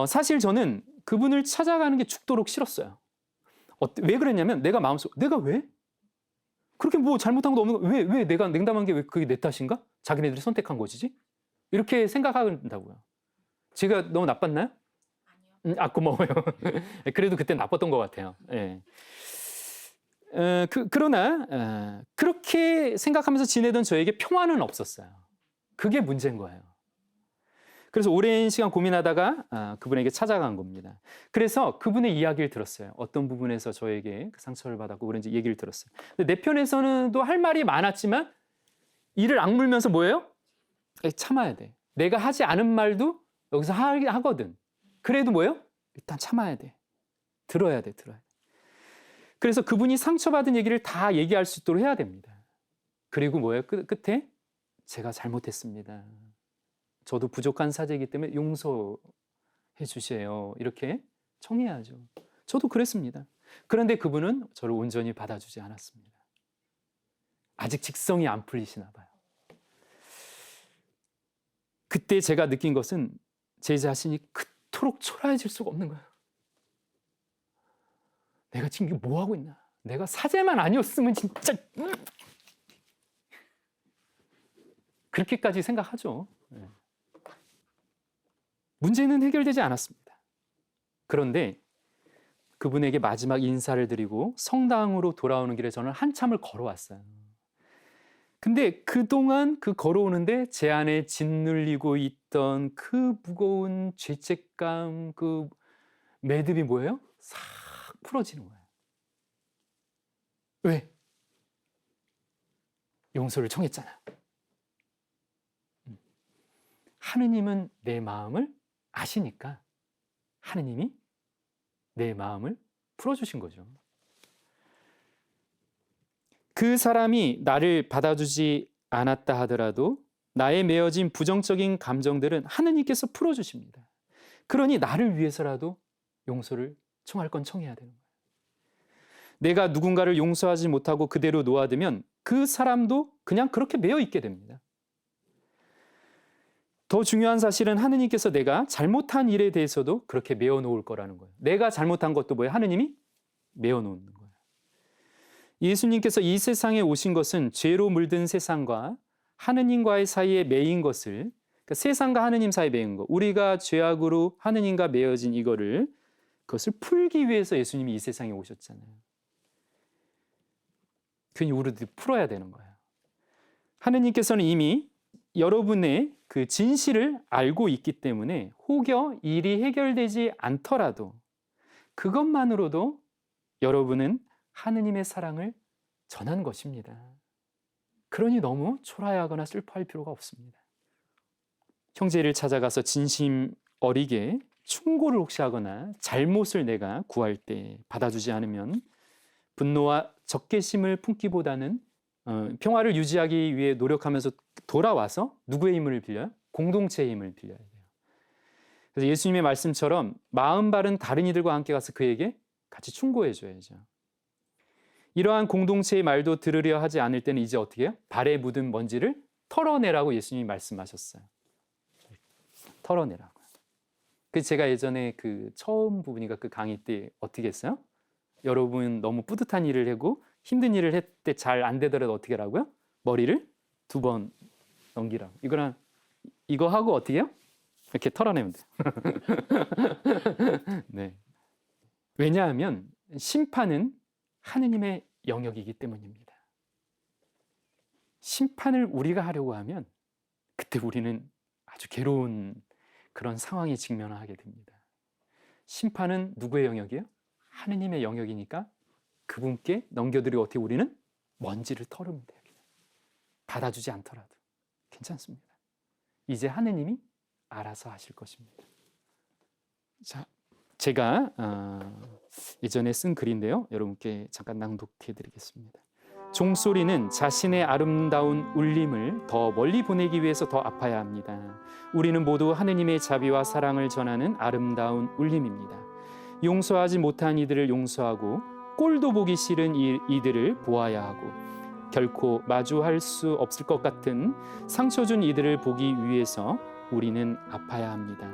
Speaker 1: 사실 저는 그분을 찾아가는 게 죽도록 싫었어요. 왜 그랬냐면 내가 왜? 그렇게 뭐 잘못한 것도 없는 거 왜 내가 냉담한 게 왜 그게 내 탓인가? 자기네들이 선택한 것이지? 이렇게 생각한다고요. 제가 너무 나빴나요?
Speaker 2: 아니요.
Speaker 1: 고마워요. 그래도 그때 나빴던 것 같아요. 그러나 그렇게 생각하면서 지내던 저에게 평화는 없었어요. 그게 문제인 거예요. 그래서 오랜 시간 고민하다가 그분에게 찾아간 겁니다. 그래서 그분의 이야기를 들었어요. 어떤 부분에서 저에게 그 상처를 받았고 그런지 얘기를 들었어요. 근데 내 편에서는 또 할 말이 많았지만 이를 악물면서 뭐예요? 참아야 돼. 내가 하지 않은 말도 여기서 하거든. 그래도 뭐예요? 일단 참아야 돼. 들어야 돼. 그래서 그분이 상처받은 얘기를 다 얘기할 수 있도록 해야 됩니다. 그리고 뭐예요? 끝에 제가 잘못했습니다. 저도 부족한 사제이기 때문에 용서해 주세요. 이렇게 청해야죠. 저도 그랬습니다. 그런데 그분은 저를 온전히 받아주지 않았습니다. 아직 직성이 안 풀리시나 봐요. 그때 제가 느낀 것은 제 자신이 그토록 초라해질 수가 없는 거예요. 내가 지금 이게 뭐 하고 있나? 내가 사제만 아니었으면 진짜 그렇게까지 생각하죠. 문제는 해결되지 않았습니다. 그런데 그분에게 마지막 인사를 드리고 성당으로 돌아오는 길에 저는 한참을 걸어왔어요. 근데 그동안 그 걸어오는데 제 안에 짓눌리고 있던 그 무거운 죄책감, 그 매듭이 뭐예요? 싹 풀어지는 거예요. 왜? 용서를 청했잖아. 하느님은 내 마음을 아시니까 하느님이 내 마음을 풀어주신 거죠. 그 사람이 나를 받아주지 않았다 하더라도 나의 메어진 부정적인 감정들은 하느님께서 풀어주십니다. 그러니 나를 위해서라도 용서를 청할 건 청해야 되는 거예요. 내가 누군가를 용서하지 못하고 그대로 놓아두면 그 사람도 그냥 그렇게 매여 있게 됩니다. 더 중요한 사실은 하느님께서 내가 잘못한 일에 대해서도 그렇게 메어 놓을 거라는 거예요. 내가 잘못한 것도 뭐예요? 하느님이 메어 놓는 거예요. 예수님께서 이 세상에 오신 것은 죄로 물든 세상과 하느님과의 사이에 매인 것을, 그러니까 세상과 하느님 사이에 매인 것, 우리가 죄악으로 하느님과 매어진 그것을 풀기 위해서 예수님이 이 세상에 오셨잖아요. 그니 우리들이 풀어야 되는 거예요. 하느님께서는 이미 여러분의 그 진실을 알고 있기 때문에 혹여 일이 해결되지 않더라도 그것만으로도 여러분은 하느님의 사랑을 전한 것입니다. 그러니 너무 초라해하거나 슬퍼할 필요가 없습니다. 형제를 찾아가서 진심 어리게 충고를 혹시 하거나 잘못을 내가 구할 때 받아주지 않으면 분노와 적개심을 품기보다는 평화를 유지하기 위해 노력하면서 돌아와서 누구의 힘을 빌려요? 공동체의 힘을 빌려야 돼요. 그래서 예수님의 말씀처럼 마음 바른 다른 이들과 함께 가서 그에게 같이 충고해 줘야죠. 이러한 공동체의 말도 들으려 하지 않을 때는 이제 어떻게 해요? 발에 묻은 먼지를 털어내라고 예수님이 말씀하셨어요. 털어내라고요. 그래서 제가 예전에 그 처음 부분인가 그 강의 때 어떻게 했어요? 여러분 너무 뿌듯한 일을 하고 힘든 일을 했을 때 잘 안 되더라도 어떻게 하라고요? 머리를 2번 넘기라고. 이거 하고 어떻게 해요? 이렇게 털어내면 돼요. 네. 왜냐하면 심판은 하느님의 영역이기 때문입니다. 심판을 우리가 하려고 하면 그때 우리는 아주 괴로운 그런 상황에 직면하게 됩니다. 심판은 누구의 영역이에요? 하느님의 영역이니까 그분께 넘겨드리고 어떻게 우리는 먼지를 털으면 돼요. 받아주지 않더라도 괜찮습니다. 이제 하느님이 알아서 하실 것입니다. 자, 제가 예전에 쓴 글인데요. 여러분께 잠깐 낭독해 드리겠습니다. 종소리는 자신의 아름다운 울림을 더 멀리 보내기 위해서 더 아파야 합니다. 우리는 모두 하느님의 자비와 사랑을 전하는 아름다운 울림입니다. 용서하지 못한 이들을 용서하고 꼴도 보기 싫은 이들을 보아야 하고 결코 마주할 수 없을 것 같은 상처 준 이들을 보기 위해서 우리는 아파야 합니다.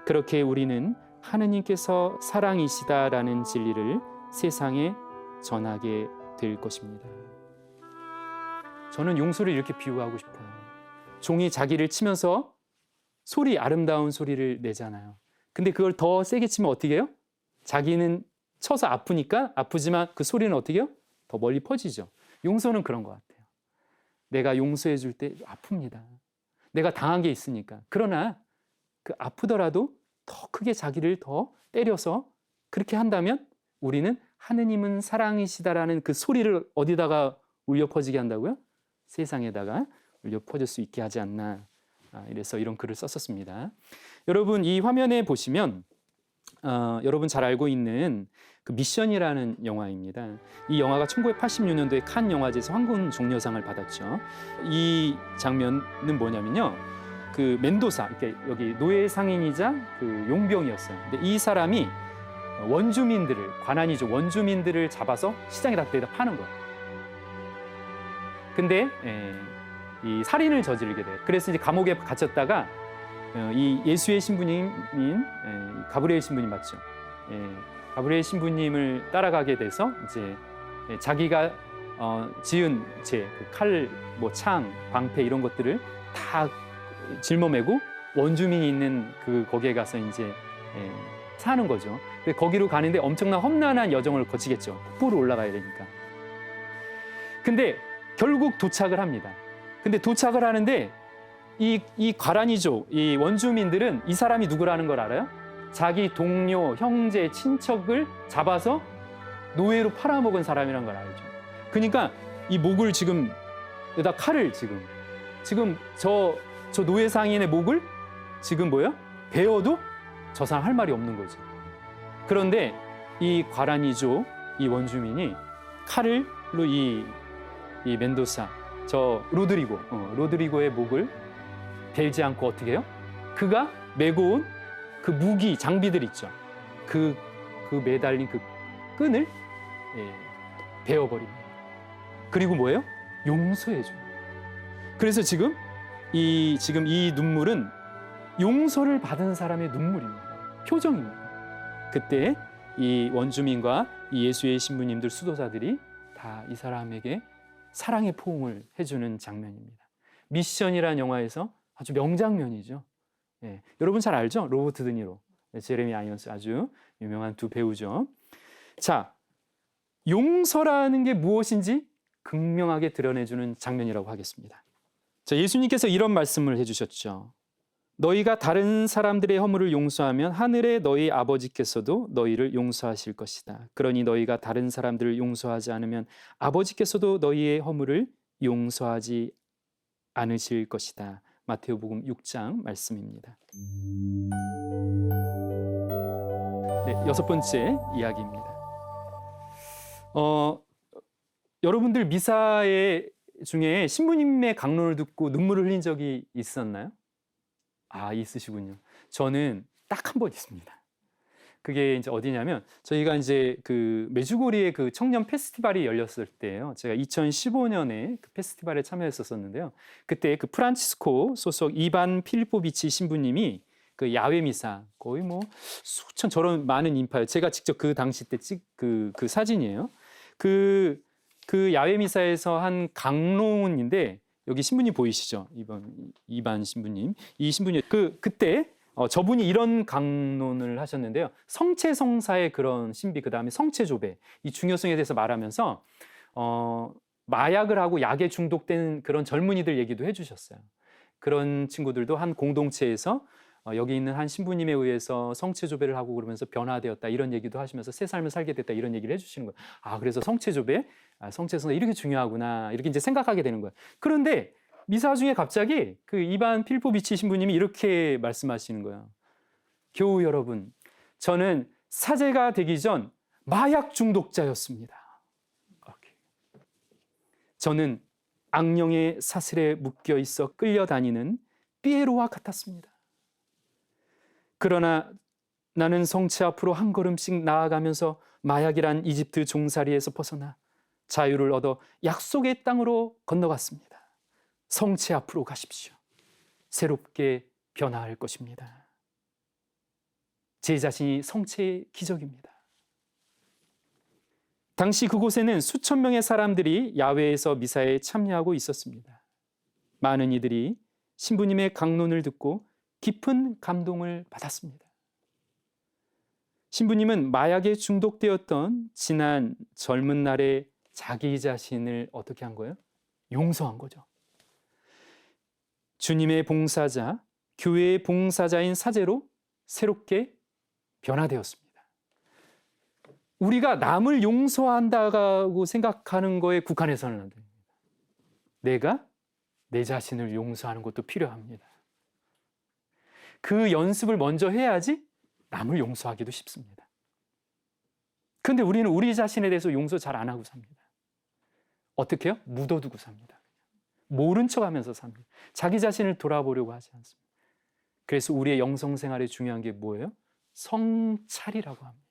Speaker 1: 그렇게 우리는 하느님께서 사랑이시다라는 진리를 세상에 전하게 될 것입니다. 저는 용서를 이렇게 비유하고 싶어요. 종이 자기를 치면서 아름다운 소리를 내잖아요. 근데 그걸 더 세게 치면 어떻게 해요? 자기는 쳐서 아프니까 아프지만 그 소리는 어떻게 해요? 더 멀리 퍼지죠. 용서는 그런 것 같아요. 내가 용서해 줄 때 아픕니다. 내가 당한 게 있으니까. 그러나 그 아프더라도 더 크게 자기를 더 때려서 그렇게 한다면 우리는 하느님은 사랑이시다라는 그 소리를 어디다가 울려 퍼지게 한다고요? 세상에다가 울려 퍼질 수 있게 하지 않나. 이래서 이런 글을 썼었습니다. 여러분 이 화면에 보시면 여러분 잘 알고 있는 그 미션이라는 영화입니다. 이 영화가 1986년도에 칸 영화제에서 황금 종려상을 받았죠. 이 장면은 뭐냐면요. 그 멘도사, 여기 노예 상인이자 그 용병이었어요. 근데 이 사람이 원주민들을 잡아서 시장에다 파는 거예요. 근데 이 살인을 저지르게 돼요. 그래서 이제 감옥에 갇혔다가 이 예수의 신부님인 가브리엘 신부님 맞죠? 가브리엘 신부님을 따라가게 돼서 이제 자기가 지은 죄, 칼, 창, 방패 이런 것들을 다 짊어매고 원주민이 있는 거기에 가서 이제 사는 거죠. 근데 거기로 가는데 엄청난 험난한 여정을 거치겠죠. 폭포로 올라가야 되니까. 근데 결국 도착을 합니다. 근데 도착을 하는데 이 과란이족, 이 원주민들은 이 사람이 누구라는 걸 알아요? 자기 동료, 형제, 친척을 잡아서 노예로 팔아먹은 사람이란 걸 알죠. 그러니까 이 목을 지금 여기다 칼을 지금 저 노예 상인의 목을 지금 베어도 저 사람 할 말이 없는 거죠. 그런데 이 과란이족, 이 원주민이 칼로 이 멘도사, 저 로드리고의 목을 베지 않고 어떻게 해요? 그가 메고 온 그 무기, 장비들 있죠. 그 매달린 그 끈을 베어버립니다. 그리고 뭐예요? 용서해줘요. 그래서 지금 이 눈물은 용서를 받은 사람의 눈물입니다. 표정입니다. 그때 이 원주민과 이 예수의 신부님들 수도사들이 다 이 사람에게 사랑의 포옹을 해주는 장면입니다. 미션이라는 영화에서 아주 명장면이죠. 여러분 잘 알죠? 로버트 드니로, 제레미 아이언스 아주 유명한 두 배우죠. 자, 용서라는 게 무엇인지 극명하게 드러내주는 장면이라고 하겠습니다. 자, 예수님께서 이런 말씀을 해주셨죠. 너희가 다른 사람들의 허물을 용서하면 하늘의 너희 아버지께서도 너희를 용서하실 것이다. 그러니 너희가 다른 사람들을 용서하지 않으면 아버지께서도 너희의 허물을 용서하지 않으실 것이다. 마태복음 6장 말씀입니다. 네, 6번째 이야기입니다. 여러분들 미사에 중에 신부님의 강론을 듣고 눈물을 흘린 적이 있었나요? 있으시군요. 저는 딱 한 번 있습니다. 그게 이제 어디냐면 저희가 이제 그 메주고리에 그 청년 페스티벌이 열렸을 때예요. 제가 2015년에 그 페스티벌에 참여했었는데요. 그때 그 프란치스코 소속 이반 필리포비치 신부님이 그 야외 미사 거의 뭐 수천 저런 많은 인파요. 제가 직접 그 당시 때 그 사진이에요. 그 야외 미사에서 한 강론인데 여기 신부님 보이시죠? 이반 신부님. 이 신부님 그때 저분이 이런 강론을 하셨는데요. 성체성사의 그런 신비, 그다음에 성체조배, 이 중요성에 대해서 말하면서 마약을 하고 약에 중독된 그런 젊은이들 얘기도 해주셨어요. 그런 친구들도 한 공동체에서 여기 있는 한 신부님에 의해서 성체조배를 하고 그러면서 변화되었다 이런 얘기도 하시면서 새 삶을 살게 됐다 이런 얘기를 해주시는 거예요. 아, 그래서 성체조배, 성체성사 이렇게 중요하구나 이렇게 이제 생각하게 되는 거예요. 그런데 미사 중에 갑자기 그 이반 필포비치 신부님이 이렇게 말씀하시는 거예요. 교우 여러분, 저는 사제가 되기 전 마약 중독자였습니다. 저는 악령의 사슬에 묶여 있어 끌려다니는 피에로와 같았습니다. 그러나 나는 성체 앞으로 한 걸음씩 나아가면서 마약이란 이집트 종살이에서 벗어나 자유를 얻어 약속의 땅으로 건너갔습니다. 성체 앞으로 가십시오. 새롭게 변화할 것입니다. 제 자신이 성체의 기적입니다. 당시 그곳에는 수천 명의 사람들이 야외에서 미사에 참여하고 있었습니다. 많은 이들이 신부님의 강론을 듣고 깊은 감동을 받았습니다. 신부님은 마약에 중독되었던 지난 젊은 날의 자기 자신을 어떻게 한 거예요? 용서한 거죠. 주님의 봉사자, 교회의 봉사자인 사제로 새롭게 변화되었습니다. 우리가 남을 용서한다고 생각하는 거에 국한해서는 안 됩니다. 내가 내 자신을 용서하는 것도 필요합니다. 그 연습을 먼저 해야지 남을 용서하기도 쉽습니다. 그런데 우리는 우리 자신에 대해서 용서 잘 안 하고 삽니다. 어떻게 해요? 묻어두고 삽니다. 모른 척하면서 삽니다. 자기 자신을 돌아보려고 하지 않습니다. 그래서 우리의 영성생활에 중요한 게 뭐예요? 성찰이라고 합니다.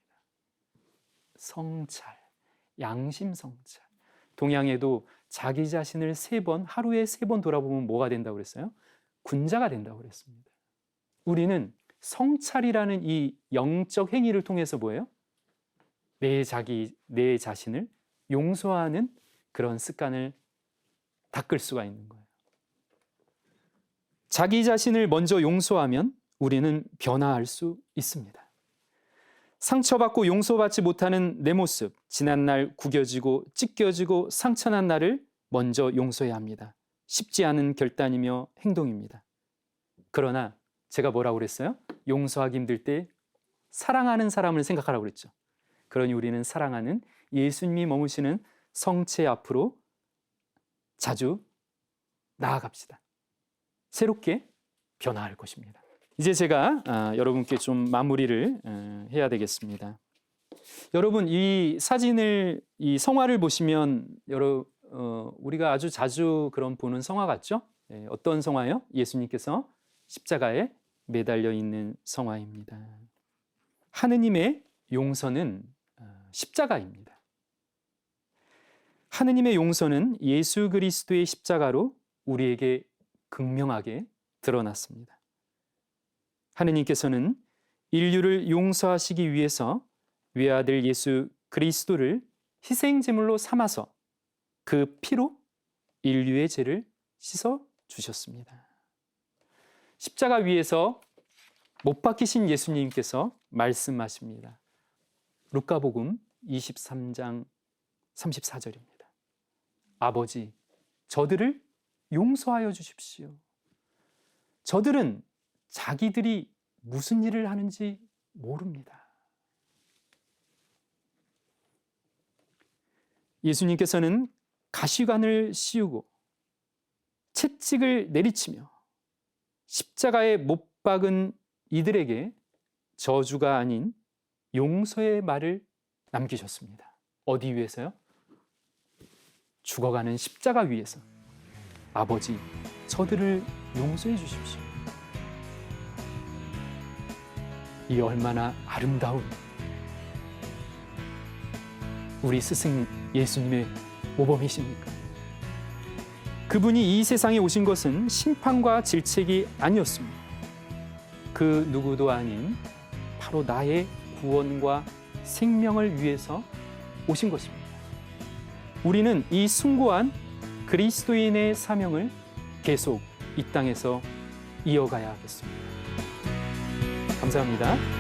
Speaker 1: 성찰, 양심성찰. 동양에도 자기 자신을 3번, 하루에 3번 돌아보면 뭐가 된다고 그랬어요? 군자가 된다고 그랬습니다. 우리는 성찰이라는 이 영적 행위를 통해서 뭐예요? 내 자신을 용서하는 그런 습관을 닦을 수가 있는 거예요. 자기 자신을 먼저 용서하면 우리는 변화할 수 있습니다. 상처받고 용서받지 못하는 내 모습, 지난날 구겨지고 찢겨지고 상처난 나를 먼저 용서해야 합니다. 쉽지 않은 결단이며 행동입니다. 그러나 제가 뭐라고 그랬어요? 용서하기 힘들 때 사랑하는 사람을 생각하라고 그랬죠. 그러니 우리는 사랑하는 예수님이 머무시는 성체 앞으로 자주 나아갑시다. 새롭게 변화할 것입니다. 이제 제가 여러분께 좀 마무리를 해야 되겠습니다. 여러분, 이 사진을, 이 성화를 보시면 우리가 아주 자주 그런 보는 성화 같죠? 어떤 성화요? 예수님께서 십자가에 매달려 있는 성화입니다. 하느님의 용서는 십자가입니다. 하느님의 용서는 예수 그리스도의 십자가로 우리에게 극명하게 드러났습니다. 하느님께서는 인류를 용서하시기 위해서 외아들 예수 그리스도를 희생제물로 삼아서 그 피로 인류의 죄를 씻어 주셨습니다. 십자가 위에서 못 박히신 예수님께서 말씀하십니다. 루카복음 23장 34절입니다. 아버지, 저들을 용서하여 주십시오. 저들은 자기들이 무슨 일을 하는지 모릅니다. 예수님께서는 가시관을 씌우고 채찍을 내리치며 십자가에 못 박은 이들에게 저주가 아닌 용서의 말을 남기셨습니다. 어디 위해서요? 죽어가는 십자가 위에서. 아버지, 저들을 용서해 주십시오. 이 얼마나 아름다운 우리 스승 예수님의 모범이십니까? 그분이 이 세상에 오신 것은 심판과 질책이 아니었습니다. 그 누구도 아닌 바로 나의 구원과 생명을 위해서 오신 것입니다. 우리는 이 숭고한 그리스도인의 사명을 계속 이 땅에서 이어가야 하겠습니다. 감사합니다.